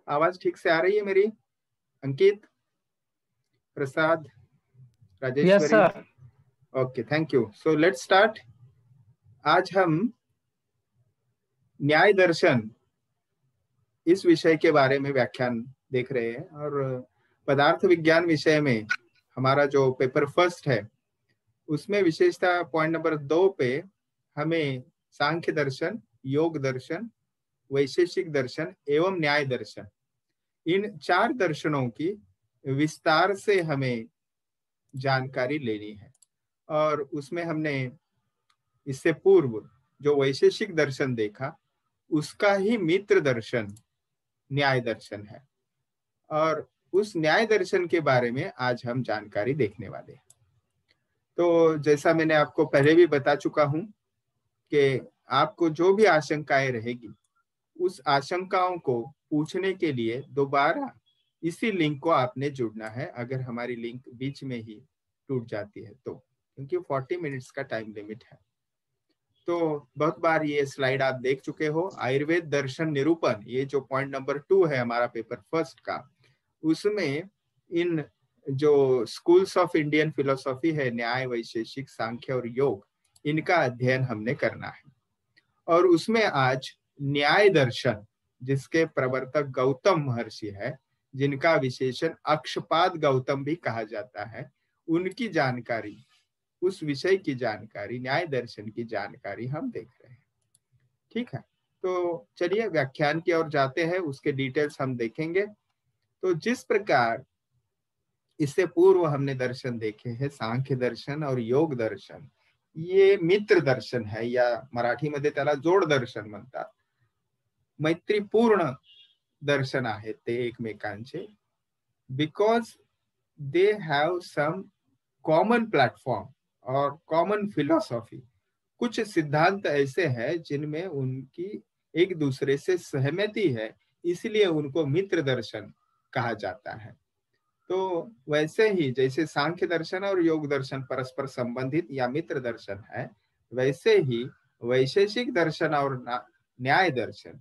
आवाज ठीक से आ रही है मेरी? Ankit, Prasad, yes Rajeshwari. Sir. Okay, thank you. So let's start. आज हम न्याय दर्शन इस विषय के बारे में व्याख्यान देख रहे हैं। और पदार्थ विज्ञान विषय में हमारा जो पेपर फर्स्ट है उसमें विशेषता पॉइंट नंबर 2 पे हमें सांख्य दर्शन, योग दर्शन, वैशेषिक दर्शन एवं न्याय दर्शन, इन 4 दर्शनों की विस्तार से हमें जानकारी लेनी है। और उसमें हमने इससे पूर्व जो वैशेषिक दर्शन देखा उसका ही मित्र दर्शन न्याय दर्शन है। और उस न्याय दर्शन के बारे में आज हम जानकारी देखने वाले हैं। तो जैसा मैंने आपको पहले भी बता चुका हूं कि आपको जो भी आशंकाएं रहेगी उस आशंकाओं को पूछने के लिए दोबारा इसी लिंक को आपने जुड़ना है, अगर हमारी लिंक बीच में ही टूट जाती है तो, क्योंकि 40 मिनट्स का टाइम लिमिट है। तो बहुत बार ये स्लाइड आप देख चुके हो, आयुर्वेद दर्शन निरूपण, ये जो पॉइंट नंबर 2 है हमारा पेपर फर्स्ट का, उसमें इन जो स्कूल्स ऑफ इंडियन फिलोसॉफी है, न्याय, वैशेषिक, सांख्य और योग, इनका अध्ययन हमने करना है। और उसमें आज न्याय दर्शन, जिसके प्रवर्तक गौतम महर्षि है, जिनका विशेषण अक्षपाद गौतम भी कहा जाता है, उनकी जानकारी, उस विषय की जानकारी, न्याय दर्शन की जानकारी हम देख रहे हैं। ठीक है, तो चलिए व्याख्यान की ओर जाते हैं, उसके डिटेल्स हम देखेंगे। तो जिस प्रकार इससे पूर्व हमने दर्शन देखे हैं, सांख्य दर्शन और योग दर्शन, ये मित्र दर्शन है, या मराठीमध्ये त्याला जोड दर्शन म्हणतात। मैत्रीपूर्ण दर्शन आहेत ते एकमेकांचे, because they have some common platform और कॉमन फिलोसॉफी। कुछ सिद्धांत ऐसे हैं जिनमें उनकी एक दूसरे से सहमति है, इसलिए उनको मित्र दर्शन कहा जाता है। तो वैसे ही जैसे सांख्य दर्शन और योग दर्शन परस्पर संबंधित या मित्र दर्शन है, वैसे ही वैशेषिक दर्शन और न्याय दर्शन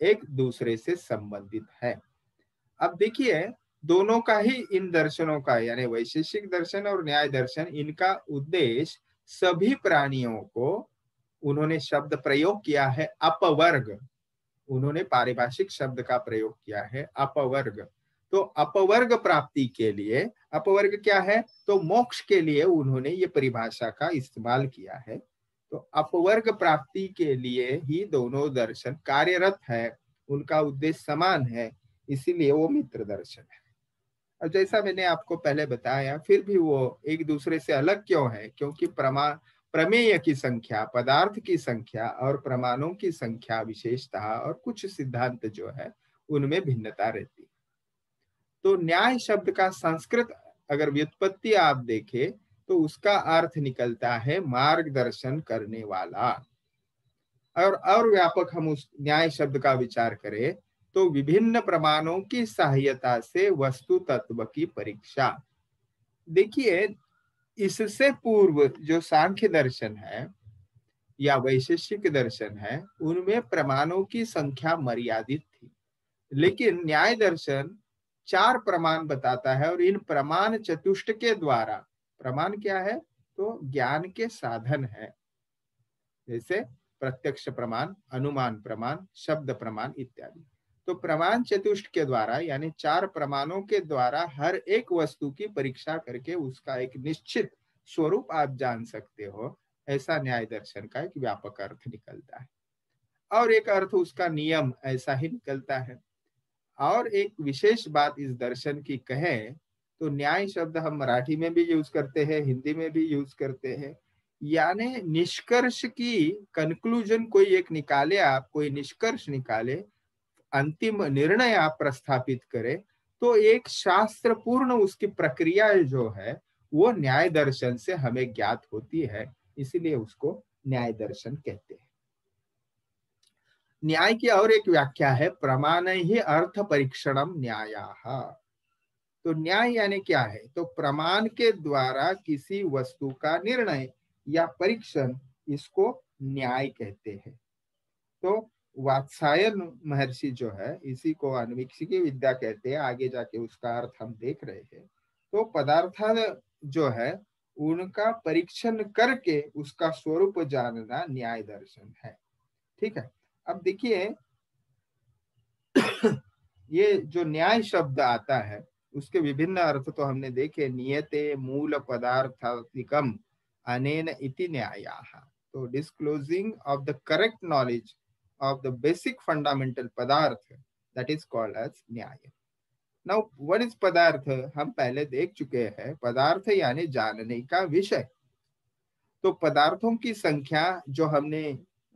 एक दूसरे से संबंधित है। अब देखिए, दोनों का ही, इन दर्शनों का यानी वैशेषिक दर्शन और न्याय दर्शन, इनका उद्देश्य सभी प्राणियों को, उन्होंने शब्द प्रयोग किया है अपवर्ग, उन्होंने पारिभाषिक शब्द का प्रयोग किया है अपवर्ग। तो अपवर्ग प्राप्ति के लिए, अपवर्ग क्या है, तो मोक्ष के लिए उन्होंने ये परिभाषा का इस्तेमाल किया है। तो अपवर्ग प्राप्ति के लिए ही दोनों दर्शन कार्यरत है, उनका उद्देश्य समान है, इसीलिए वो मित्र दर्शन है। अब जैसा मैंने आपको पहले बताया, फिर भी वो एक दूसरे से अलग क्यों है, क्योंकि प्रमेय की संख्या, पदार्थ की संख्या और प्रमाणों की संख्या विशेषता और कुछ सिद्धांत जो है उनमें भिन्नता रहती है। तो न्याय शब्द का संस्कृत अगर व्युत्पत्ति आप देखें तो उसका अर्थ निकलता है मार्गदर्शन करने वाला। और व्यापक हम उस न्याय शब्द का विचार करें तो विभिन्न प्रमाणों की सहायता से वस्तु तत्व की परीक्षा। देखिए, इससे पूर्व जो सांख्य दर्शन है या वैशेषिक दर्शन है, उनमें प्रमाणों की संख्या मर्यादित थी, लेकिन न्याय दर्शन 4 प्रमाण बताता है। और इन प्रमाण चतुष्ट के द्वारा, प्रमाण क्या है, तो ज्ञान के साधन है, जैसे प्रत्यक्ष प्रमाण, अनुमान प्रमाण, शब्द प्रमाण इत्यादि। तो प्रमाण चतुष्ट के द्वारा यानी 4 प्रमाणों के द्वारा हर एक वस्तु की परीक्षा करके उसका एक निश्चित स्वरूप आप जान सकते हो, ऐसा न्याय दर्शन का एक व्यापक अर्थ निकलता है। और एक अर्थ उसका नियम ऐसा ही निकलता है। और एक विशेष बात इस दर्शन की कहें तो न्याय शब्द हम मराठी में भी यूज करते हैं, हिंदी में भी यूज करते हैं, यानी निष्कर्ष की, कंक्लूजन कोई एक निकाले, आप कोई निष्कर्ष निकाले, अंतिम निर्णय आप प्रस्थापित करें, तो एक शास्त्र पूर्ण उसकी प्रक्रिया जो है वो न्याय दर्शन से हमें ज्ञात होती है, इसीलिए उसको न्याय दर्शन कहते हैं। न्याय की और एक व्याख्या है प्रमाण ही अर्थ परीक्षणम न्यायाः। तो न्याय यानी क्या है, तो प्रमाण के द्वारा किसी वस्तु का निर्णय या परीक्षण, इसको न्याय कहते हैं। तो वात्सायन महर्षि जो है, इसी को अन्वीक्षिकी विद्या कहते हैं, आगे जाके उसका अर्थ हम देख रहे हैं। तो पदार्थ जो है उनका परीक्षण करके उसका स्वरूप जानना न्याय दर्शन है। ठीक है, अब देखिए ये जो न्याय शब्द आता है उसके विभिन्न अर्थ तो हमने देखे। नियते मूल पदार्थात्मिकम अनेन इति न्यायाः। तो disclosing of the correct knowledge of the basic fundamental padarth, that is called as न्याय। Now what is पदार्थ, हम पहले देख चुके हैं। पदार्थ यानी जानने का विषय। तो पदार्थों की संख्या जो हमने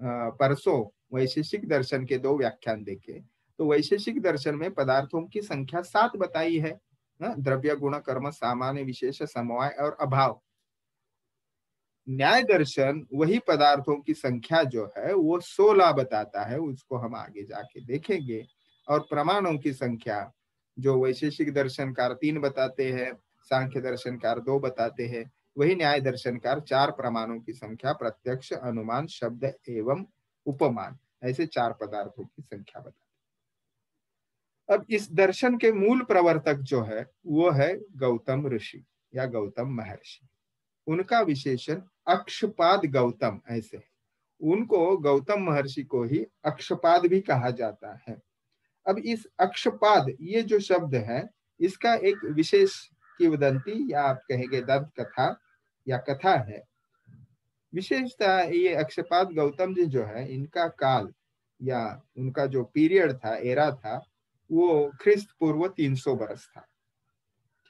परसों वैशेषिक दर्शन के 2 व्याख्यान देखे, तो वैशेषिक दर्शन में पदार्थों की संख्या 7 बताई है, द्रव्य गुण कर्म सामान्य विशेष समवाय और अभाव। न्याय दर्शन वही पदार्थों की संख्या जो है वो 16 बताता है, उसको हम आगे जाके देखेंगे। और प्रमाणों की संख्या जो वैशेषिक दर्शनकार 3 बताते हैं, सांख्य दर्शनकार 2 बताते हैं, वही न्याय दर्शनकार 4 प्रमाणों की संख्या प्रत्यक्ष, अनुमान, शब्द एवं उपमान, ऐसे 4 पदार्थों की संख्या बताते हैं। अब इस दर्शन के मूल प्रवर्तक जो है वो है गौतम ऋषि या गौतम महर्षि। उनका विशेषण अक्षपाद गौतम, ऐसे उनको गौतम महर्षि को ही अक्षपाद भी कहा जाता है। अब इस अक्षपाद ये जो शब्द है इसका एक विशेष किंवदंती या आप कहेंगे दंत कथा या कथा है। विशेषता ये अक्षपाद गौतम जी जो है इनका काल या उनका जो पीरियड था, एरा था, वो ख्रिस्त पूर्व 300 वर्ष था।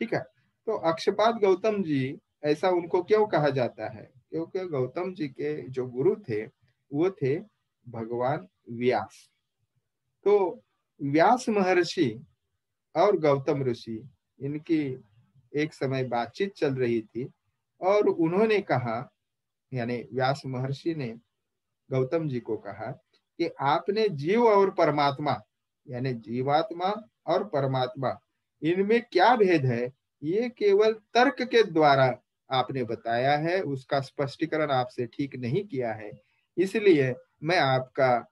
ठीक है, तो अक्षपाद गौतम जी ऐसा उनको क्यों कहा जाता है? क्योंकि गौतम जी के जो गुरु थे वो थे भगवान व्यास। तो व्यास महर्षि और गौतम ऋषि इनकी एक समय बातचीत चल रही थी और उन्होंने कहा, यानी व्यास महर्षि ने गौतम जी को कहा कि आपने जीव और परमात्मा यानी जीवात्मा और परमात्मा इनमें क्या भेद है ये केवल तर्क के द्वारा आपने बताया है, उसका स्पष्टीकरण आपसे ठीक नहीं किया है, इसलिए मैं आपका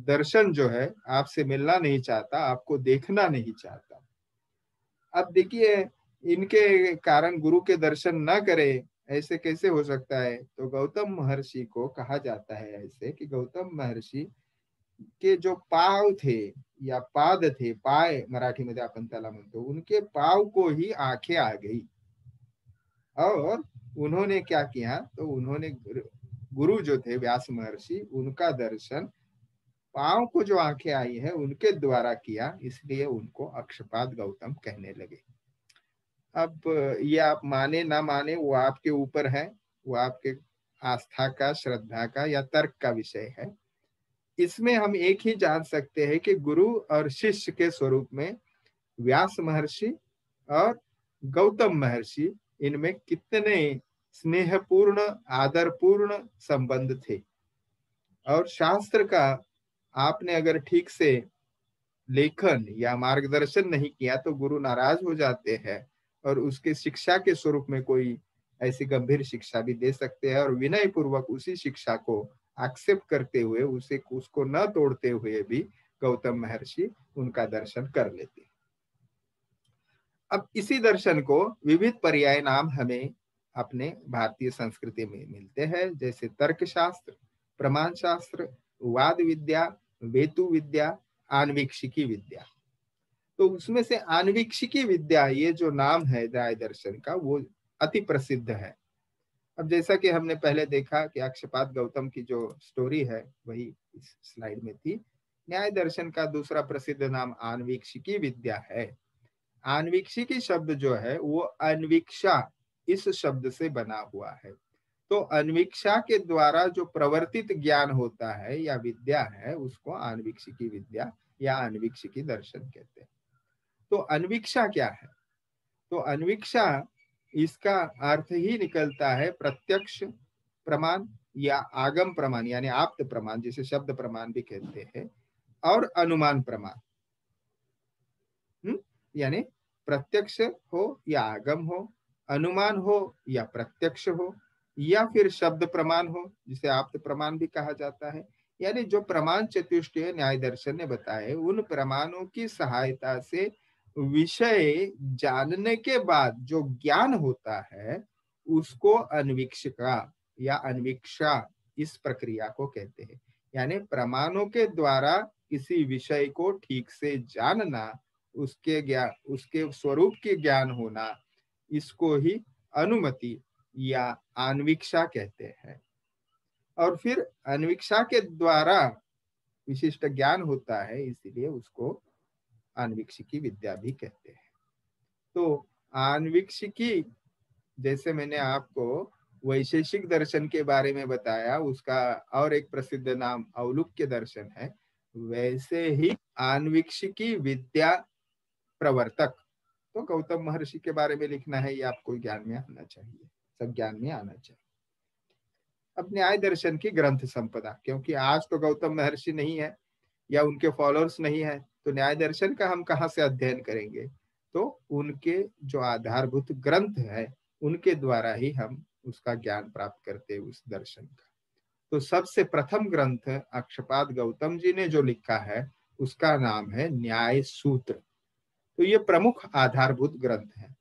दर्शन जो है आपसे मिलना नहीं चाहता, आपको देखना नहीं चाहता। अब देखिए इनके कारण गुरु के दर्शन न करे ऐसे कैसे हो सकता है? तो गौतम महर्षि को कहा जाता है ऐसे कि गौतम महर्षि के जो पाव थे या पाद थे, पाय मराठी मध्ये आपण त्याला म्हणतो, उनके पाव को ही आंखें आ गई और उन्होंने क्या किया, तो उन्होंने गुरु जो थे व्यास महर्षि उनका दर्शन पांव को जो आंखें आई है उनके द्वारा किया, इसलिए उनको अक्षपाद गौतम कहने लगे। अब ये आप माने ना माने वो आपके ऊपर है, वो आपके आस्था का, श्रद्धा का या तर्क का विषय है। इसमें हम एक ही जान सकते हैं कि गुरु और शिष्य के स्वरूप में व्यास महर्षि और गौतम महर्षि इनमें कितने स्नेहपूर्ण, आदरपूर्ण संबंध थे। और शास्त्र का आपने अगर ठीक से लेखन या मार्गदर्शन नहीं किया तो गुरु नाराज हो जाते हैं और उसके शिक्षा के स्वरूप में कोई ऐसी गंभीर शिक्षा भी दे सकते हैं और विनय पूर्वक उसी शिक्षा को एक्सेप्ट करते हुए उसको न तोड़ते हुए भी गौतम महर्षि उनका दर्शन कर लेते। अब इसी दर्शन को विविध पर्याय नाम हमें अपने भारतीय संस्कृति में मिलते हैं, जैसे तर्कशास्त्र, प्रमाण शास्त्र, वाद विद्या, वेतु विद्या, आन्वीक्षिकी विद्या। तो उसमें से आन्वीक्षिकी विद्या ये जो नाम है न्याय दर्शन का वो अति प्रसिद्ध है। अब जैसा कि हमने पहले देखा कि अक्षपाद गौतम की जो स्टोरी है वही इस स्लाइड में थी। न्याय दर्शन का दूसरा प्रसिद्ध नाम आन्वीक्षिकी विद्या है। आन्वीक्षिकी शब्द जो है वो अन्वीक्षा इस शब्द से बना हुआ है। तो अन्वीक्षा के द्वारा जो प्रवर्तित ज्ञान होता है या विद्या है उसको आन्वीक्षिकी विद्या या आन्वीक्षिकी दर्शन कहते हैं। तो अन्वीक्षा क्या है? तो अन्वीक्षा इसका अर्थ ही निकलता है प्रत्यक्ष प्रमाण या आगम प्रमाण यानी आप्त प्रमाण, जिसे शब्द प्रमाण भी कहते हैं, और अनुमान प्रमाण। यानी प्रत्यक्ष हो या आगम हो, अनुमान हो या प्रत्यक्ष हो, या फिर शब्द प्रमाण हो जिसे आप्त प्रमाण भी कहा जाता है, यानी जो प्रमाण चतुष्टय न्याय दर्शन ने बताए, उन प्रमाणों की सहायता से विषय जानने के बाद जो ज्ञान होता है, उसको अन्वीक्षिका या अन्वीक्षा, इस प्रक्रिया को कहते हैं। यानी प्रमाणों के द्वारा किसी विषय को ठीक से जानना, उसके ज्ञान, उसके स्वरूप के ज्ञान होना, इसको ही अनुमति या अन्वीक्षा कहते हैं। और फिर अन्वीक्षा के द्वारा विशिष्ट ज्ञान होता है, इसीलिए उसको अन्वीक्षिकी विद्या भी कहते हैं। तो अन्वीक्षिकी, जैसे मैंने आपको वैशेषिक दर्शन के बारे में बताया, उसका और एक प्रसिद्ध नाम औलुक्य दर्शन है, वैसे ही अन्वीक्षिकी विद्या प्रवर्तक, तो गौतम महर्षि के बारे में लिखना है, ये आपको ज्ञान में आना चाहिए, सब ज्ञान में आना चाहिए। अब न्याय दर्शन की ग्रंथ संपदा, क्योंकि आज तो गौतम महर्षि नहीं है या उनके फॉलोअर्स नहीं है, तो न्याय दर्शन का हम कहाँ से अध्ययन करेंगे? तो उनके जो आधारभूत ग्रंथ है, उनके द्वारा ही हम उसका ज्ञान प्राप्त करते हैं, उस दर्शन का। तो सबसे प्रथम ग्रंथ अक्षपाद गौतम जी ने जो लिखा है, उसका नाम है न्याय सूत्र। तो ये प्रमुख आधारभूत ग्रंथ है।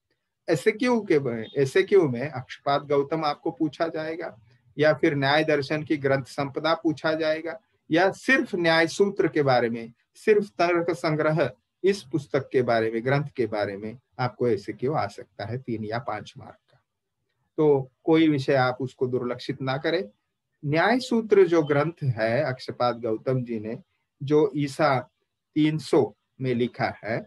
एसएक्यू में अक्षपाद गौतम आपको पूछा जाएगा, या फिर न्याय दर्शन की ग्रंथ संपदा पूछा जाएगा, या सिर्फ न्याय सूत्र के बारे में, सिर्फ तर्क संग्रह, इस पुस्तक के बारे में, ग्रंथ के बारे में आपको एसएक्यू आ सकता है 3 या 5 मार्क का। तो कोई विषय आप उसको दुर्लक्षित ना करें। न्याय सूत्र जो ग्रंथ है अक्षपाद गौतम जी ने, जो ईसा 300 में लिखा है,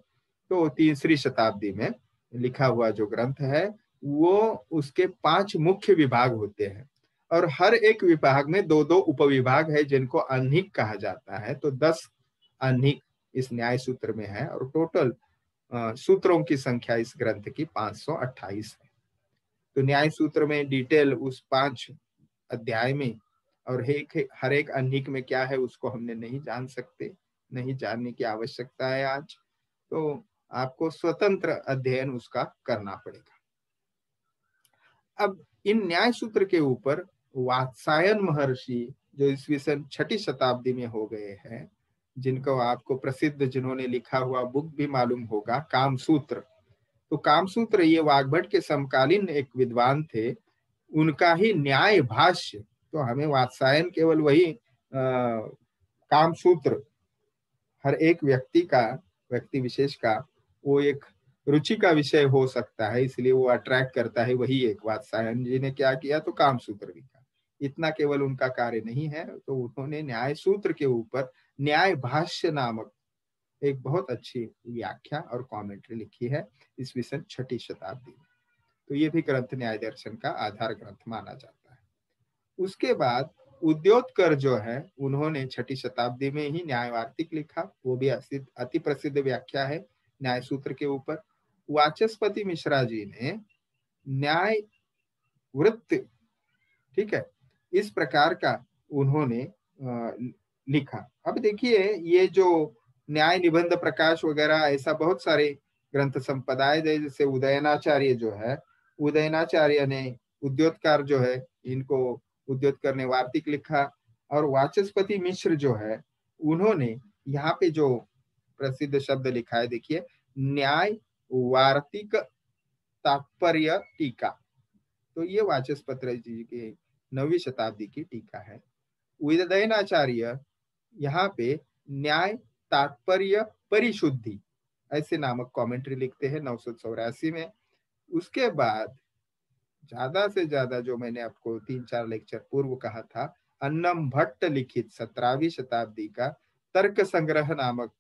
तो 3वीं शताब्दी में लिखा हुआ जो ग्रंथ है, वो उसके 5 मुख्य विभाग होते हैं, और हर एक विभाग में 2-2 उपविभाग है, जिनको अन्निक कहा जाता है। तो 10 अन्निक इस न्याय सूत्र में है, और टोटल सूत्रों की संख्या इस ग्रंथ की 528 है। तो न्याय सूत्र में डिटेल उस 5 अध्याय में, और हर एक अन्निक में क्या है उसको हमने नहीं जान सकते, नहीं जानने की आवश्यकता है आज। तो आपको स्वतंत्र अध्ययन उसका करना पड़ेगा। अब इन न्याय सूत्र के ऊपर वात्सायन महर्षि, जो ईस्वी सन 6ठी शताब्दी में हो गए हैं, जिनको आपको प्रसिद्ध, जिन्होंने लिखा हुआ बुक भी मालूम होगा, कामसूत्र। तो कामसूत्र ये वाग्भट के समकालीन एक विद्वान थे, उनका ही न्याय भाष्य। तो हमें वात्सायन केवल वही कामसूत्र, हर एक व्यक्ति विशेष का वो एक रुचि का विषय हो सकता है, इसलिए वो अट्रैक्ट करता है। वही एक वात्सायन जी ने क्या किया, तो कामसूत्र लिखा। इतना केवल उनका कार्य नहीं है, तो उन्होंने न्याय सूत्र के ऊपर न्याय भाष्य नामक एक बहुत अच्छी व्याख्या और कमेंट्री लिखी है ईस्वी सन 6ठी शताब्दी में। तो ये भी ग्रंथ न्याय दर्शन का आधार ग्रंथ माना जाता है। उसके बाद उद्योतकर जो है, उन्होंने 6ठी शताब्दी में ही न्याय वार्तिक लिखा, वो भी अति प्रसिद्ध व्याख्या है न्याय सूत्र के ऊपर। वाचस्पति मिश्रा जी ने न्याय वृत्त, ठीक है, इस प्रकार का उन्होंने लिखा। अब देखिए, ये जो न्याय निबंध प्रकाश वगैरह, ऐसा बहुत सारे ग्रंथ संपदाएं, जैसे उदयनाचार्य जो है, उदयनाचार्य ने उद्योतकार जो है, इनको उद्योतकर ने वार्तिक लिखा। और वाचस्पति मिश्र जो है, उन्होंने यहाँ पे जो प्रसिद्ध शब्द लिखा है, देखिए, न्याय वार्तिक तात्पर्य टीका। तो ये वाचस्पति जी की 9वीं शताब्दी की टीका है। उदयनाचार्य यहाँ पे न्याय तात्पर्य परिशुद्धि ऐसे नामक कमेंट्री लिखते हैं 984 में। उसके बाद ज्यादा से ज्यादा, जो मैंने आपको 3-4 लेक्चर पूर्व कहा था, अन्नम भट्ट लिखित 17वीं शताब्दी का तर्क संग्रह नामक,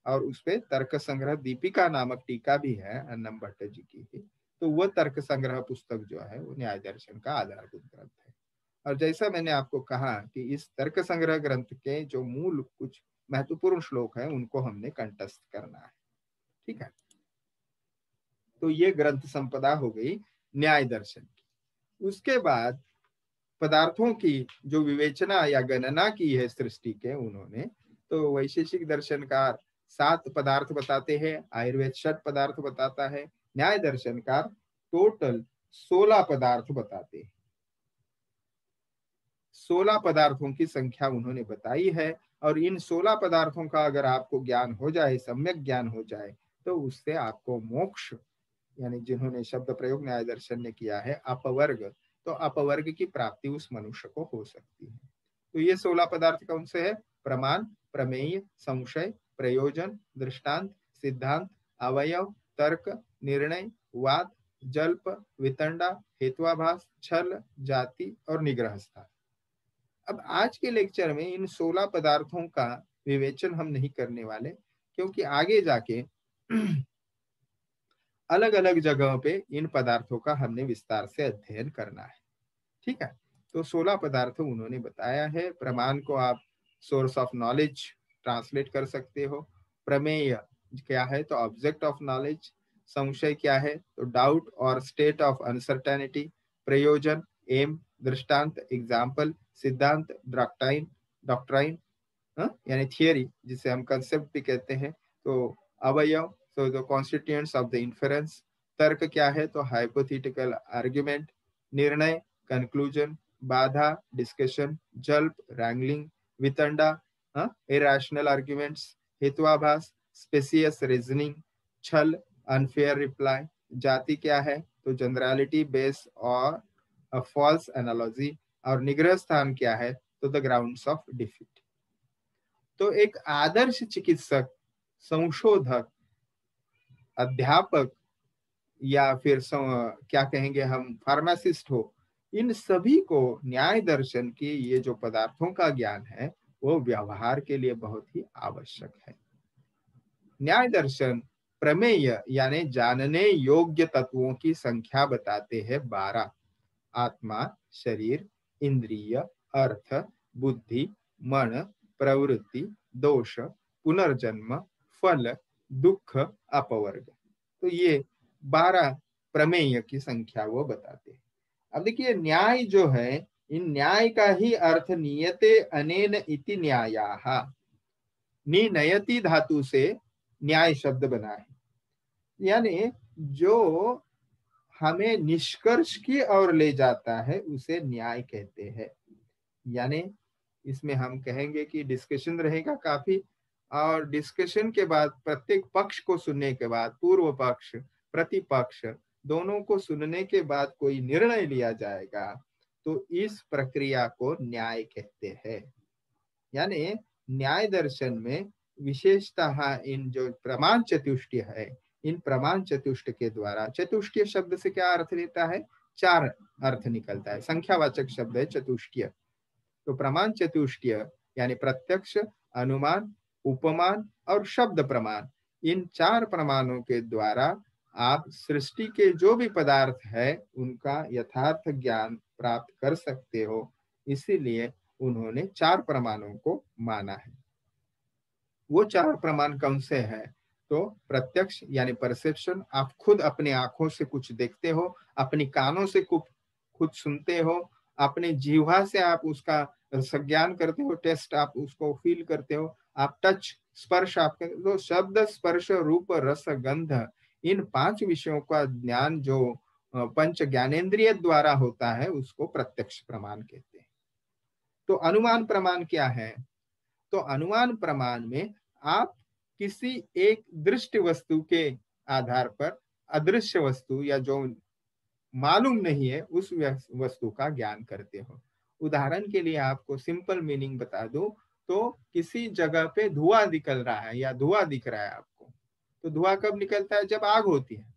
और उसपे तर्क संग्रह दीपिका नामक टीका भी है अन्नम भट्ट जी की ही। तो वह तर्क संग्रह पुस्तक जो है, वो न्याय दर्शन का आधारभूत ग्रंथ है। और जैसा मैंने आपको कहा कि इस तर्क संग्रह ग्रंथ के जो मूल कुछ महत्वपूर्ण श्लोक हैं, उनको हमने कंठस्थ करना है, ठीक है। तो ये ग्रंथ संपदा हो गई न्याय दर्शन की। उसके बाद पदार्थों की जो विवेचना या गणना की है सृष्टि के उन्होंने, तो वैशेषिक दर्शनकार 7 पदार्थ बताते हैं, आयुर्वेद 6 पदार्थ बताता है, न्याय दर्शनकार टोटल 16 पदार्थ बताते हैं। 16 पदार्थों की संख्या उन्होंने बताई है। और इन 16 पदार्थों का अगर आपको ज्ञान हो जाए, सम्यक ज्ञान हो जाए, तो उससे आपको मोक्ष, यानी जिन्होंने शब्द प्रयोग न्याय दर्शन ने किया है अपवर्ग, तो अपवर्ग की प्राप्ति उस मनुष्य को हो सकती है। तो ये 16 पदार्थ कौन से है? प्रमाण, प्रमेय, संशय, प्रयोजन, दृष्टांत, सिद्धांत, अवयव, तर्क, निर्णय, वाद, जल्प, वितंडा, हेत्वाभास, छल, जाति और निग्रह स्थान। अब आज के लेक्चर में इन 16 पदार्थों का विवेचन हम नहीं करने वाले, क्योंकि आगे जाके अलग अलग जगहों पे इन पदार्थों का हमने विस्तार से अध्ययन करना है। ठीक है, तो 16 पदार्थ उन्होंने बताया है। प्रमाण को आप सोर्स ऑफ नॉलेज ट्रांसलेट कर सकते हो। प्रमेय क्या है? तो ऑब्जेक्ट ऑफ नॉलेज। संशय क्या है? तो डाउट और स्टेट ऑफ अनसर्टेनिटी। प्रयोजन, एम, दृष्टांत, एग्जाम्पल। सिद्धांत, डॉक्ट्राइन यानी थियरी, जिसे हम कंसेप्ट भी कहते हैं। तो अवयव, तो the constituents of the inference. तर्क क्या है? तो हाइपोथेटिकल आर्ग्यूमेंट। निर्णय, कंक्लूजन। बाधा, डिस्कशन। जल्प, रैंगलिंग। वितंडा, इरैशनल आर्ग्यूमेंट्स। हेतुआभास, स्पेसियस रीजनिंग। छल, अनफेयर रिप्लाई। जाति क्या है? तो जनरलिटी बेस और फॉल्स एनालॉजी। और निग्रह स्थान क्या है? तो द ग्राउंड्स ऑफ डिफीट। तो एक आदर्श चिकित्सक, संशोधक, अध्यापक, या फिर क्या कहेंगे हम, फार्मासिस्ट हो, इन सभी को न्याय दर्शन की ये जो पदार्थों का ज्ञान है वो व्यवहार के लिए बहुत ही आवश्यक है। न्याय दर्शन प्रमेय यानी जानने योग्य तत्वों की संख्या बताते हैं 12। आत्मा, शरीर, इंद्रिय, अर्थ, बुद्धि, मन, प्रवृत्ति, दोष, पुनर्जन्म, फल, दुख, अपवर्ग। तो ये 12 प्रमेय की संख्या वो बताते हैं। अब देखिए, न्याय जो है, इन न्याय का ही अर्थ नियते अनेन इति न्यायाः। निनयति धातु से न्याय शब्द बना है, यानी जो हमें निष्कर्ष की ओर ले जाता है उसे न्याय कहते हैं। यानी इसमें हम कहेंगे कि डिस्कशन रहेगा काफी, और डिस्कशन के बाद प्रत्येक पक्ष को सुनने के बाद, पूर्व पक्ष, प्रतिपक्ष, दोनों को सुनने के बाद कोई निर्णय लिया जाएगा, तो इस प्रक्रिया को न्याय कहते हैं। यानी न्याय दर्शन में विशेषतः इन जो प्रमाण चतुष्टय है, इन प्रमाण चतुष्ट के द्वारा, चतुष्टय शब्द से क्या अर्थ लेता है? 4 अर्थ निकलता है, संख्यावाचक शब्द है चतुष्टय। तो प्रमाण चतुष्टय यानी प्रत्यक्ष, अनुमान, उपमान और शब्द प्रमाण, इन 4 प्रमाणों के द्वारा आप सृष्टि के जो भी पदार्थ है उनका यथार्थ ज्ञान प्राप्त कर सकते हो। इसीलिए उन्होंने 4 प्रमाणों को माना है। वो 4 प्रमाण कौन से हैं? तो प्रत्यक्ष यानी परसेप्शन, आप खुद अपने आंखों से कुछ देखते हो, अपनी कानों से खुद सुनते हो, अपने जीवा से आप उसका संज्ञान करते हो, टेस्ट, आप उसको फील करते हो, आप टच, स्पर्श, आप तो शब्द, स्पर्श, रूप, रस, गंध, इन 5 विषयों का ज्ञान जो पंच ज्ञानेंद्रिय द्वारा होता है उसको प्रत्यक्ष प्रमाण कहते हैं। तो अनुमान प्रमाण क्या है? तो अनुमान प्रमाण में आप किसी एक दृष्ट वस्तु के आधार पर अदृश्य वस्तु या जो मालूम नहीं है उस वस्तु का ज्ञान करते हो। उदाहरण के लिए आपको सिंपल मीनिंग बता दूं, तो किसी जगह पे धुआं निकल रहा है या धुआं दिख रहा है आपको, तो धुआं कब निकलता है? जब आग होती है।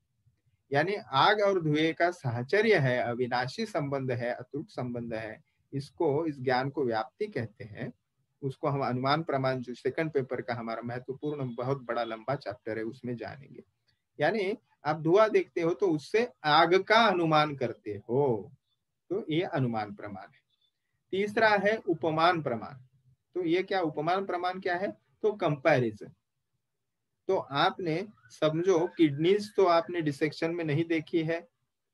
यानी आग और धुएं का साहचर्य है, अविनाशी संबंध है, अतूट संबंध है। इसको, इस ज्ञान को व्याप्ति कहते हैं। उसको हम अनुमान प्रमाण, जो सेकंड पेपर का हमारा महत्वपूर्ण बहुत बड़ा लंबा चैप्टर है, उसमें जानेंगे। यानी आप धुआं देखते हो तो उससे आग का अनुमान करते हो, तो ये अनुमान प्रमाण है। तीसरा है उपमान प्रमाण। तो ये क्या, उपमान प्रमाण क्या है? तो कंपैरिजन। तो आपने समझो, किडनीज तो आपने डिसेक्शन में नहीं देखी है,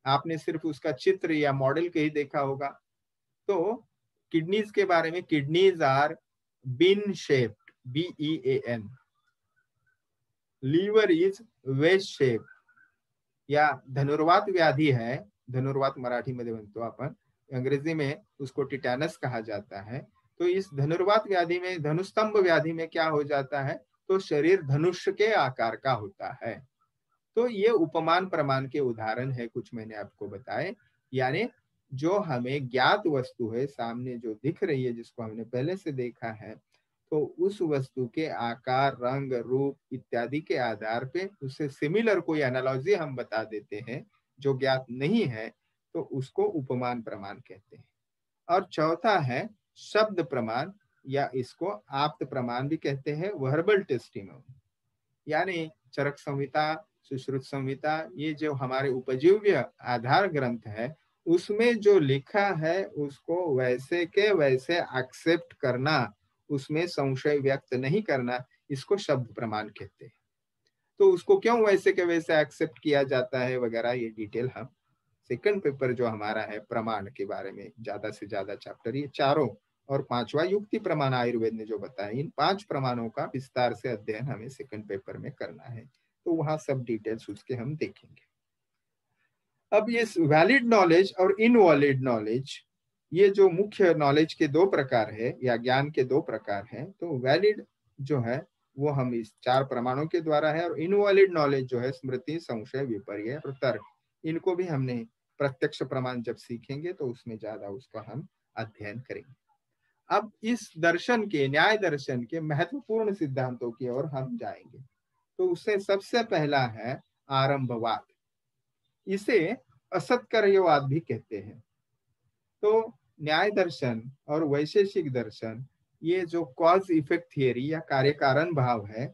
आपने सिर्फ उसका चित्र या मॉडल के ही देखा होगा। तो किडनीज के बारे में, kidneys are bean shaped, BEAN। Liver is wedge shape, या धनुर्वात व्याधी है, धनुर्वात मराठी मध्ये म्हणतो आपण, अंग्रेजी में उसको टिटैनस कहा जाता है। तो इस धनुर्वात व्याधि में, धनुस्तंभ व्याधि में क्या हो जाता है, तो शरीर धनुष के आकार का होता है। तो ये उपमान प्रमाण के उदाहरण है, कुछ मैंने आपको बताए। यानी जो हमें ज्ञात वस्तु है, सामने जो दिख रही है, जिसको हमने पहले से देखा है, तो उस वस्तु के आकार, रंग, रूप इत्यादि के आधार पे उससे सिमिलर कोई एनालॉजी हम बता देते हैं जो ज्ञात नहीं है, तो उसको उपमान प्रमाण कहते हैं। और चौथा है शब्द प्रमाण, या इसको आप्त प्रमाण भी कहते हैं, वर्बल टेस्टिमोनी। यानी चरक संहिता, सुश्रुत संहिता, ये जो हमारे उपजीव्य आधार ग्रंथ है, उसमें जो लिखा है उसको वैसे के वैसे एक्सेप्ट करना, उसमें संशय व्यक्त नहीं करना, इसको शब्द प्रमाण कहते हैं। तो उसको क्यों वैसे के वैसे एक्सेप्ट किया जाता है वगैरह, ये डिटेल हम सेकंड पेपर जो हमारा है प्रमाण के बारे में, ज्यादा से ज्यादा चैप्टर ये चारों, और पांचवा युक्ति प्रमाण आयुर्वेद ने जो बताया, इन 5 प्रमाणों का विस्तार से अध्ययन हमें सेकंड पेपर में करना है। तो वहां सब डिटेल्स उसके हम देखेंगे। अब ये वैलिड नॉलेज और इनवैलिड नॉलेज, ये जो मुख्य नॉलेज के 2 प्रकार है, या ज्ञान के 2 प्रकार हैं। तो वैलिड जो है वो हम इस 4 प्रमाणों के द्वारा है, और इनवैलिड नॉलेज जो है स्मृति, संशय, विपर्य और तर्क, इनको भी हमने प्रत्यक्ष प्रमाण जब सीखेंगे तो उसमें ज्यादा उसका हम अध्ययन करेंगे। अब इस दर्शन के, न्याय दर्शन के महत्वपूर्ण सिद्धांतों की ओर हम जाएंगे। तो उससे सबसे पहला है आरंभवाद। इसे असत्कर्यवाद भी कहते हैं। तो न्याय दर्शन और वैशेषिक दर्शन, ये जो कॉज इफेक्ट थियरी या कार्य कारण भाव है,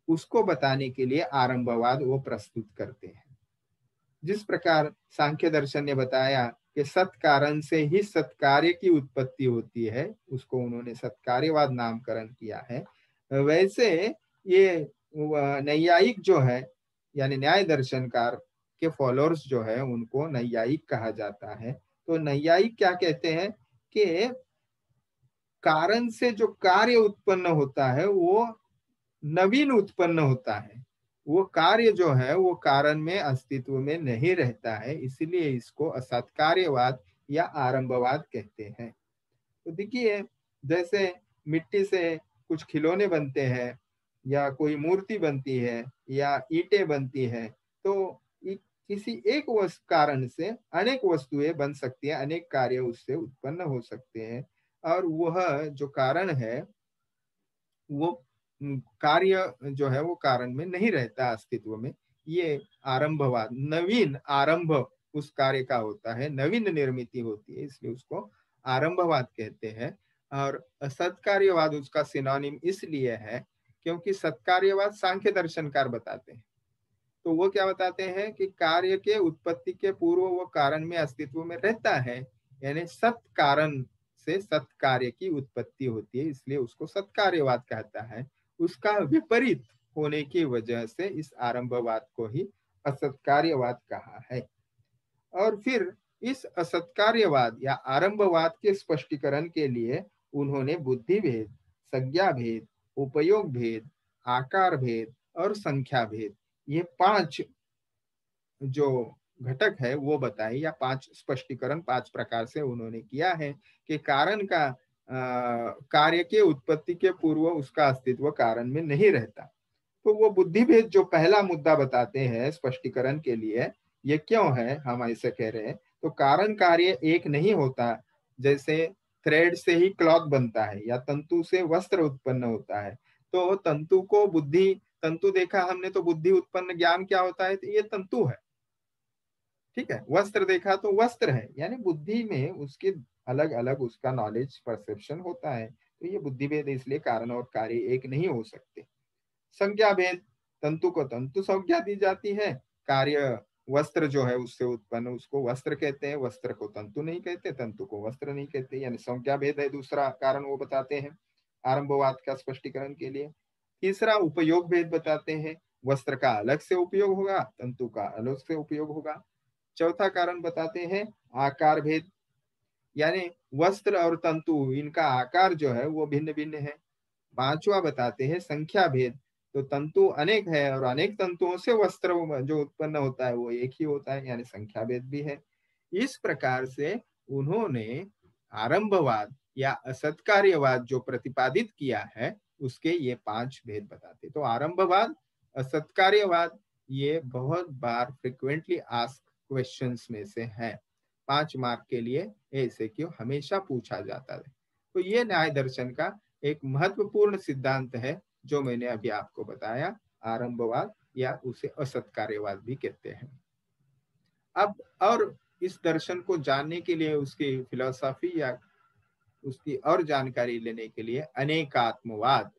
उसको बताने के लिए आरंभवाद वो प्रस्तुत करते हैं। जिस प्रकार सांख्य दर्शन ने बताया कि सत्कारण से ही सत्कार्य की उत्पत्ति होती है, उसको उन्होंने सत्कार्यवाद नामकरण किया है, वैसे ये नैयायिक जो है, यानी न्याय दर्शनकार के फॉलोअर्स जो है, उनको नैयायिक कहा जाता है। तो नैयायिक क्या कहते हैं कि कारण से जो कार्य उत्पन्न होता है वो नवीन उत्पन्न होता है, वो कार्य जो है वो कारण में अस्तित्व में नहीं रहता है, इसलिए इसको असत्कार्यवाद या आरंभवाद कहते हैं। तो देखिए, जैसे मिट्टी से कुछ खिलौने बनते हैं, या कोई मूर्ति बनती है, या ईंटें बनती है, तो किसी एक कारण से अनेक वस्तुएं बन सकती है, अनेक कार्य उससे उत्पन्न हो सकते हैं। और वह जो कारण है वो कार्य जो है वो कारण में नहीं रहता अस्तित्व में। ये आरंभवाद, नवीन आरंभ उस कार्य का होता है, नवीन निर्मिति होती है, इसलिए उसको आरंभवाद कहते हैं। और सत्कार्यवाद उसका सिनोनिम इसलिए है क्योंकि सत्कार्यवाद सांख्य दर्शनकार बताते हैं। तो वो क्या बताते हैं कि कार्य के उत्पत्ति के पूर्व वो कारण में अस्तित्व में रहता है, यानी सत कारण से सत्कार्य की उत्पत्ति होती है, इसलिए उसको सत्कार्यवाद कहता है। उसका विपरीत होने की वजह से इस आरंभवाद को ही असत्कार्यवाद कहा है। और फिर इस असत्कार्यवाद या आरंभवाद के स्पष्टीकरण के लिए उन्होंने बुद्धि भेद, संज्ञा भेद, उपयोग भेद, आकार भेद और संख्या भेद, ये 5 जो घटक है वो बताए, या 5 स्पष्टीकरण 5 प्रकार से उन्होंने किया है कि कारण का कार्य के उत्पत्ति के पूर्व उसका अस्तित्व कारण में नहीं रहता। तो वो बुद्धि भेद जो पहला मुद्दा बताते हैं स्पष्टीकरण के लिए, ये क्यों है हम ऐसे कह रहे हैं, तो कारण कार्य एक नहीं होता। जैसे थ्रेड से ही क्लॉथ बनता है, या तंतु से वस्त्र उत्पन्न होता है, तो तंतु को बुद्धि, तंतु देखा हमने तो बुद्धि उत्पन्न ज्ञान क्या होता है, तो ये तंतु है, ठीक है। वस्त्र देखा तो वस्त्र है, यानी बुद्धि में उसके अलग अलग उसका नॉलेज परसेप्शन होता है। तो ये बुद्धि भेद, इसलिए कारण और कार्य एक नहीं हो सकते। संज्ञा भेद, तंतु को तंतु संज्ञा दी जाती है, कार्य वस्त्र जो है उससे उत्पन्न उसको वस्त्र कहते हैं, वस्त्र को तंतु नहीं कहते, तंतु को वस्त्र नहीं कहते, यानी संज्ञा भेद है दूसरा कारण वो बताते हैं आरंभवाद का स्पष्टीकरण के लिए। तीसरा उपयोग भेद बताते हैं, वस्त्र का अलग से उपयोग होगा, तंतु का अलग से उपयोग होगा। चौथा कारण बताते हैं आकार भेद, यानी वस्त्र और तंतु इनका आकार जो है वो भिन्न भिन्न है। पांचवा बताते हैं संख्या भेद, तो तंतु अनेक है और अनेक तंतुओं से वस्त्र जो उत्पन्न होता है वो एक ही होता है, यानी संख्या भेद भी है। इस प्रकार से उन्होंने आरंभवाद या असत्कार्यवाद जो प्रतिपादित किया है उसके ये 5 भेद बताते। तो आरंभवाद, असत्कार्यवाद, ये बहुत बार फ्रिक्वेंटली आस्क क्वेश्चंस में से है। 5 मार्क के लिए ऐसे क्यों हमेशा पूछा जाता है। तो ये न्याय दर्शन का एक महत्वपूर्ण सिद्धांत है जो मैंने अभी आपको बताया, आरंभवाद या उसे असत्कार्यवाद भी कहते हैं। अब और इस दर्शन को जानने के लिए, उसकी फिलॉसफी या उसकी और जानकारी लेने के लिए अनेकात्मवाद,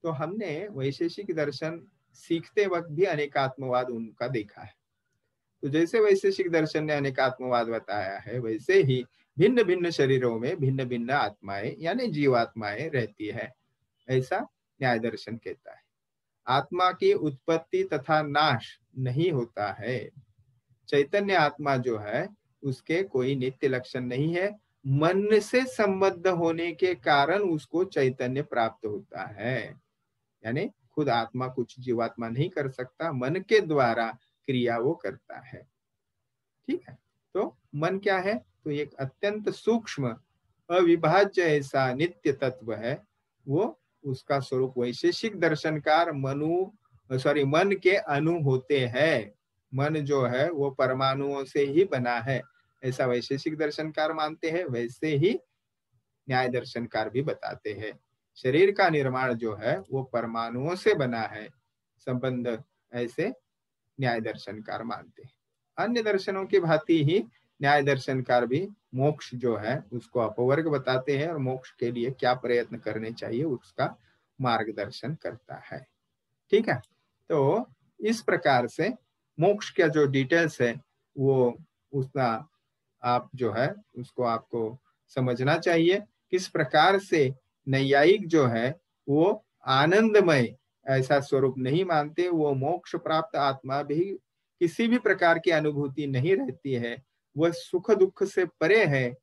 तो हमने वैशेषिक दर्शन सीखते वक्त भी अनेकात्मवाद उनका देखा है। तो जैसे वैशेषिक दर्शन ने अनेकात्मवाद बताया है, वैसे ही भिन्न भिन्न शरीरों में भिन्न भिन्न आत्माएं यानी जीवात्माएं रहती है, ऐसा न्याय दर्शन कहता है। आत्मा की उत्पत्ति तथा नाश नहीं होता है। चैतन्य आत्मा जो है उसके कोई नित्य लक्षण नहीं है, मन से संबद्ध होने के कारण उसको चैतन्य प्राप्त होता है। यानी खुद आत्मा कुछ जीवात्मा नहीं कर सकता, मन के द्वारा क्रिया वो करता है। ठीक है, तो मन क्या है? तो एक अत्यंत सूक्ष्म अविभाज्य ऐसा नित्य तत्व है। वो उसका स्वरूप वैशेषिक दर्शनकार मन के अणु होते हैं। मन जो है वो परमाणुओं से ही बना है, ऐसा वैशेषिक दर्शनकार मानते हैं। वैसे ही न्याय दर्शनकार भी बताते हैं शरीर का निर्माण जो है वो परमाणुओं से बना है, संबंध ऐसे न्याय दर्शनकार मानते हैं। अन्य दर्शनों की भांति ही न्याय दर्शनकार भी मोक्ष जो है उसको अपवर्ग बताते हैं और मोक्ष के लिए क्या प्रयत्न करने चाहिए उसका मार्गदर्शन करता है। ठीक है, तो इस प्रकार से मोक्ष का जो डिटेल्स है वो उसका आप जो है उसको आपको समझना चाहिए। किस प्रकार से नैयायिक जो है वो आनंदमय ऐसा स्वरूप नहीं मानते, वो मोक्ष प्राप्त आत्मा भी किसी भी प्रकार की अनुभूति नहीं रहती है, वह सुख दुख से परे है।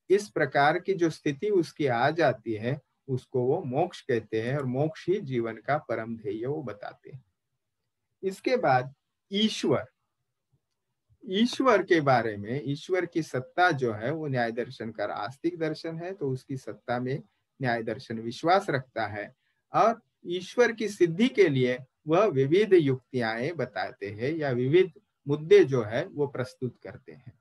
इस प्रकार की जो स्थिति उसकी आ जाती है उसको वो मोक्ष कहते हैं और मोक्ष ही जीवन का परम ध्येय वो बताते हैं। इसके बाद ईश्वर, ईश्वर के बारे में, ईश्वर की सत्ता जो है वो न्याय दर्शन का आस्तिक दर्शन है, तो उसकी सत्ता में न्याय दर्शन विश्वास रखता है और ईश्वर की सिद्धि के लिए वह विविध युक्तियां बताते हैं या विविध मुद्दे जो है वो प्रस्तुत करते हैं।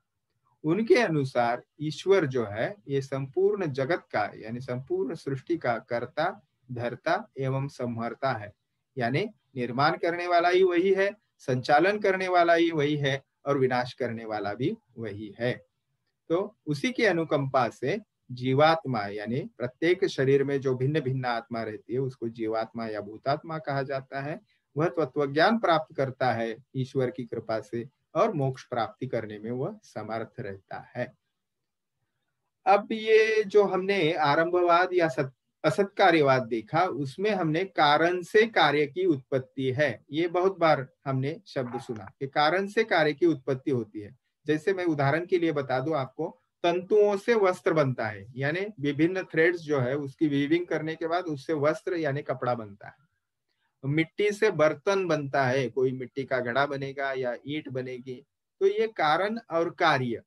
उनके अनुसार ईश्वर जो है ये संपूर्ण जगत का यानी संपूर्ण सृष्टि का कर्ता, धर्ता एवं संहर्ता है। यानी निर्माण करने वाला ही वही है, संचालन करने वाला ही वही है और विनाश करने वाला भी वही है। तो उसी की अनुकंपा से जीवात्मा यानी प्रत्येक शरीर में जो भिन्न भिन्न आत्मा रहती है उसको जीवात्मा या भूतात्मा कहा जाता है। वह तत्वज्ञान प्राप्त करता है ईश्वर की कृपा से और मोक्ष प्राप्ति करने में वह समर्थ रहता है। अब ये जो हमने आरंभवाद या असत्कार्यवाद देखा, उसमें हमने कारण से कार्य की उत्पत्ति है, ये बहुत बार हमने शब्द सुना कि कारण से कार्य की उत्पत्ति होती है। जैसे मैं उदाहरण के लिए बता दूं आपको, तंतुओं से वस्त्र बनता है, यानी विभिन्न थ्रेड्स जो है उसकी वीविंग करने के बाद उससे वस्त्र यानी कपड़ा बनता है। मिट्टी से बर्तन बनता है, कोई मिट्टी का घड़ा बनेगा या ईंट बनेगी। तो ये कारण और कार्य,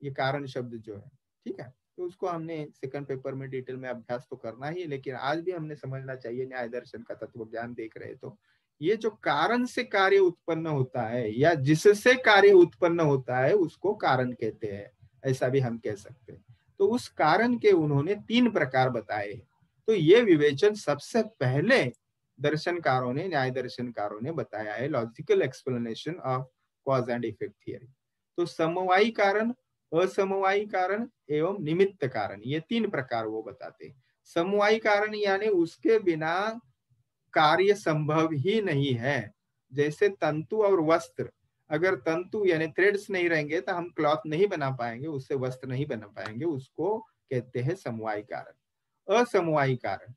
ये कारण शब्द जो है, ठीक है, तो उसको हमने सेकंड पेपर में डिटेल में अभ्यास तो करना ही है, लेकिन आज भी हमने समझना चाहिए न्याय दर्शन का तत्व ज्ञान देख रहे तो ये जो कारण से कार्य उत्पन्न होता है या जिससे कार्य उत्पन्न होता है उसको कारण कहते हैं, ऐसा भी हम कह सकते हैं। तो उस कारण के उन्होंने 3 प्रकार बताए। तो ये विवेचन सबसे पहले दर्शनकारों ने, न्याय दर्शनकारों ने बताया है, logical explanation of cause and effect theory. तो समवायी कारण, असमवायी कारण एवं निमित्त कारण, ये 3 प्रकार वो बताते हैं। समवायी कारण यानी उसके बिना कार्य संभव ही नहीं है। जैसे तंतु और वस्त्र, अगर तंतु यानी थ्रेड्स नहीं रहेंगे तो हम क्लॉथ नहीं बना पाएंगे, उससे वस्त्र नहीं बना पाएंगे, उसको कहते हैं समवायी कारण। असमवायी कारण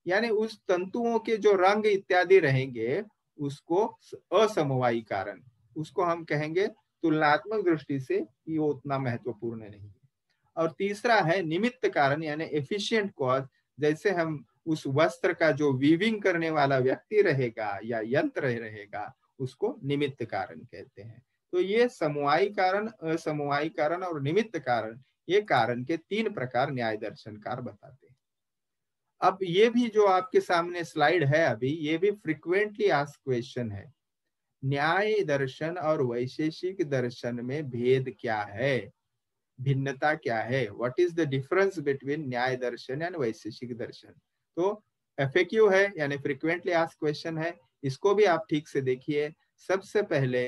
यानी उस तंतुओं के जो रंग इत्यादि रहेंगे उसको असमवायी कारण, उसको हम कहेंगे तुलनात्मक दृष्टि से ये उतना महत्वपूर्ण नहीं है। और तीसरा है निमित्त कारण यानी एफिशिएंट कॉज, जैसे हम उस वस्त्र का जो वीविंग करने वाला व्यक्ति रहेगा या यंत्र रहेगा उसको निमित्त कारण कहते हैं। तो ये समवायी कारण, असमवायी कारण और निमित्त कारण, ये कारण के 3 प्रकार न्याय दर्शनकार बताते हैं। अब ये भी जो आपके सामने स्लाइड है अभी, ये भी फ्रीक्वेंटली आस्क्ड क्वेश्चन है। न्याय दर्शन और वैशेषिक दर्शन में भेद क्या है, भिन्नता क्या है, what is the difference between न्याय दर्शन एंड वैशेषिक दर्शन। तो एफएक्यू है, यानी फ्रीक्वेंटली आस्क्ड क्वेश्चन है, इसको भी आप ठीक से देखिए। सबसे पहले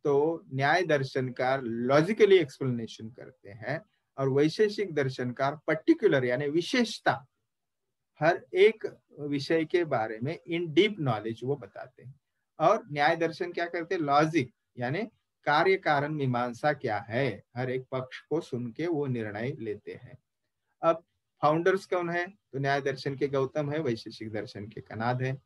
तो न्याय दर्शनकार लॉजिकली एक्सप्लेनेशन करते हैं और वैशेषिक दर्शनकार पर्टिकुलर यानी विशेषता, हर एक विषय के बारे में इन डीप नॉलेज वो बताते हैं। और न्याय दर्शन क्या करते हैं, लॉजिक यानी कार्य कारण मीमांसा क्या है, हर एक पक्ष को सुन के वो निर्णय लेते हैं। अब फाउंडर्स कौन है, तो न्याय दर्शन के गौतम है, वैशेषिक दर्शन के कनाद है।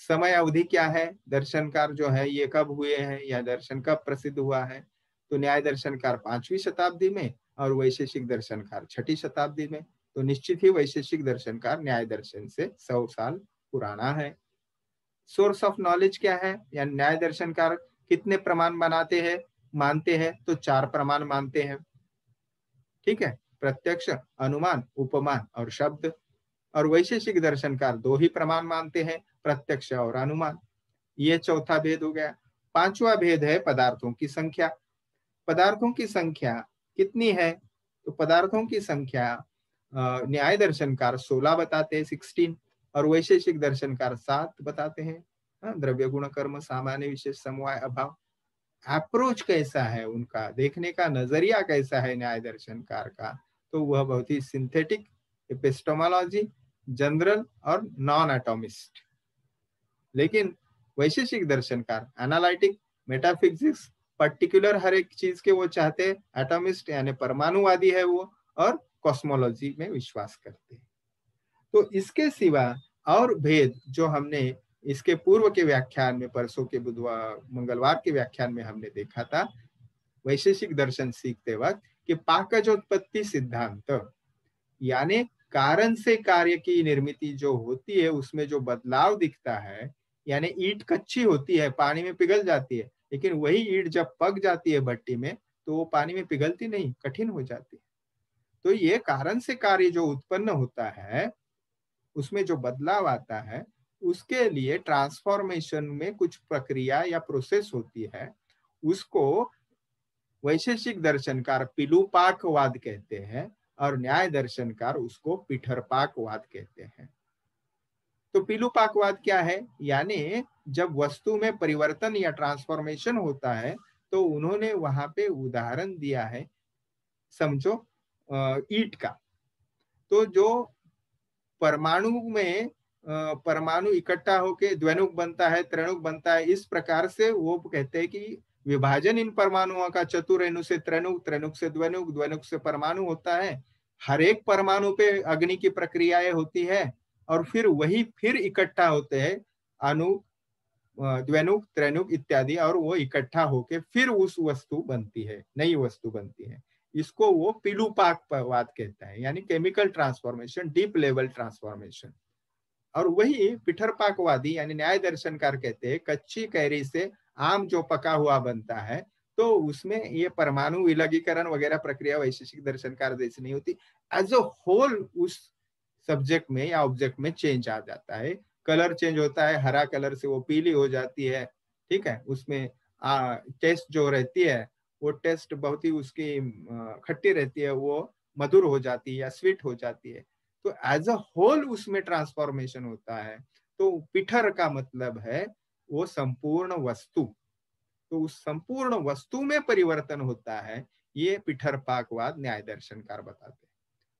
समय अवधि क्या है, दर्शनकार जो है ये कब हुए हैं या दर्शन कब प्रसिद्ध हुआ है, तो न्याय दर्शनकार 5वीं शताब्दी में और वैशेषिक दर्शनकार 6ठी शताब्दी में। तो निश्चित ही वैशेषिक दर्शनकार न्याय दर्शन से 100 साल पुराना है। सोर्स ऑफ नॉलेज क्या है, या न्याय दर्शनकार कितने प्रमाण बनाते हैं, मानते हैं, तो 4 प्रमाण मानते हैं। ठीक है, प्रत्यक्ष, अनुमान, उपमान और शब्द। और वैशेषिक दर्शनकार 2 ही प्रमाण मानते हैं, प्रत्यक्ष और अनुमान। ये चौथा भेद हो गया। 5वां भेद है पदार्थों की संख्या। पदार्थों की संख्या कितनी है, तो पदार्थों की संख्या न्याय दर्शनकार 16 बताते हैं, 16, और वैशेषिक दर्शनकार 7 बताते हैं। द्रव्य गुण कर्म सामान्य विशेष समवाय अभाव। अप्रोच कैसा है उनका, देखने का नजरिया कैसा है न्याय दर्शनकार का, तो वह बहुत ही सिंथेटिक, एपिस्टोमोलॉजी, जनरल और नॉन एटॉमिस्ट। लेकिन वैशेषिक दर्शनकार एनालिटिक, मेटाफिजिक्स, पर्टिकुलर हर एक चीज के वो चाहते हैं, एटॉमिस्ट यानी परमाणुवादी है वो, और कॉस्मोलॉजी में विश्वास करते हैं। तो इसके सिवा और भेद जो हमने इसके पूर्व के व्याख्यान में, परसों के बुधवार मंगलवार के व्याख्यान में हमने देखा था, वैशेषिक दर्शन सीखते वक्त, कि पाकजोत्पत्ति सिद्धांत यानी कारण से कार्य की निर्मित जो होती है उसमें जो बदलाव दिखता है, यानी ईंट कच्ची होती है, पानी में पिघल जाती है, लेकिन वही ईंट जब पक जाती है भट्टी में तो वो पानी में पिघलती नहीं, कठिन हो जाती है। तो ये कारण से कार्य जो उत्पन्न होता है, उसमें जो बदलाव आता है, उसके लिए ट्रांसफॉर्मेशन में कुछ प्रक्रिया या प्रोसेस होती है, उसको वैशेषिक दर्शनकार पिलूपाकवाद कहते हैं और न्याय दर्शनकार उसको पिठरपाकवाद कहते हैं। तो पिलूपाकवाद क्या है, यानी जब वस्तु में परिवर्तन या ट्रांसफॉर्मेशन होता है, तो उन्होंने वहां पे उदाहरण दिया है, समझो ईंट का। तो जो परमाणु में परमाणु इकट्ठा होके द्वैनुक बनता है, त्रणुक बनता है, इस प्रकार से वो कहते हैं कि विभाजन इन परमाणुओं का चतुरेणु से त्रणुक, त्रणुक से द्वैनुक, द्वैनुक से परमाणु होता है। हर एक परमाणु पे अग्नि की प्रक्रियाएं होती है और फिर वही फिर इकट्ठा होते हैं अणु, द्वैनुक, त्रणुक इत्यादि, और वो इकट्ठा होके फिर उस वस्तु बनती है, नई वस्तु बनती है। इसको वो पिलूपाकवाद कहता है, यानी chemical transformation, deep level transformation. और वही पिठरपाकवादी यानी न्याय दर्शनकार कहते हैं कच्ची कैरी से आम जो पका हुआ बनता है, तो उसमें ये परमाणु विलगीकरण वगैरह प्रक्रिया वैशेषिक दर्शनकार जैसी नहीं होती। एज अ होल उस सब्जेक्ट में या ऑब्जेक्ट में चेंज आ जाता है, कलर चेंज होता है, हरा कलर से वो पीली हो जाती है। ठीक है, उसमें टेस्ट जो रहती है, वो टेस्ट बहुत ही उसकी खट्टी रहती है, वो मधुर हो जाती है या स्वीट हो जाती है। तो एज अ होल उसमें ट्रांसफॉर्मेशन होता है। तो पिठर का मतलब है वो संपूर्ण वस्तु, तो उस संपूर्ण वस्तु में परिवर्तन होता है, ये पिठरपाकवाद न्याय दर्शनकार बताते हैं।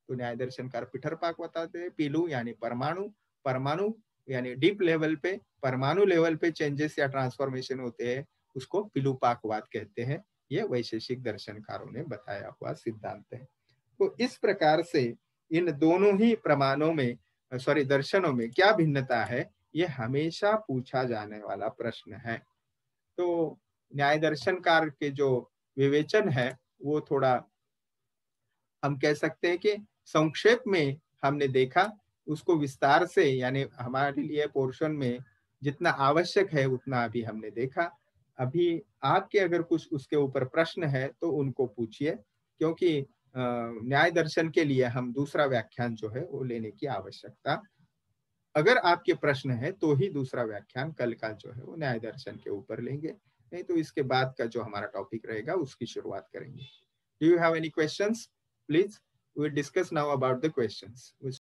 तो न्याय दर्शनकार पिठरपाक बताते हैं, पीलू यानी परमाणु, परमाणु यानी डीप लेवल पे, परमाणु लेवल पे चेंजेस या ट्रांसफॉर्मेशन होते हैं, उसको पिलूपाकवाद कहते हैं। ये वैशेषिक दर्शनकारों ने बताया हुआ सिद्धांत है। तो इस प्रकार से इन दोनों ही प्रमाणों में, दर्शनों में क्या भिन्नता है, ये हमेशा पूछा जाने वाला प्रश्न है। तो न्याय दर्शनकार के जो विवेचन है वो थोड़ा हम कह सकते हैं कि संक्षेप में हमने देखा, उसको विस्तार से यानी हमारे लिए पोर्शन में जितना आवश्यक है उतना अभी हमने देखा। अभी आपके अगर कुछ उसके ऊपर प्रश्न है तो उनको पूछिए, क्योंकि न्याय दर्शन के लिए हम दूसरा व्याख्यान जो है वो लेने की आवश्यकता, अगर आपके प्रश्न है तो ही दूसरा व्याख्यान कल का जो है वो न्याय दर्शन के ऊपर लेंगे, नहीं तो इसके बाद का जो हमारा टॉपिक रहेगा उसकी शुरुआत करेंगे. Do you have any questions? Please, we will discuss now about the questions.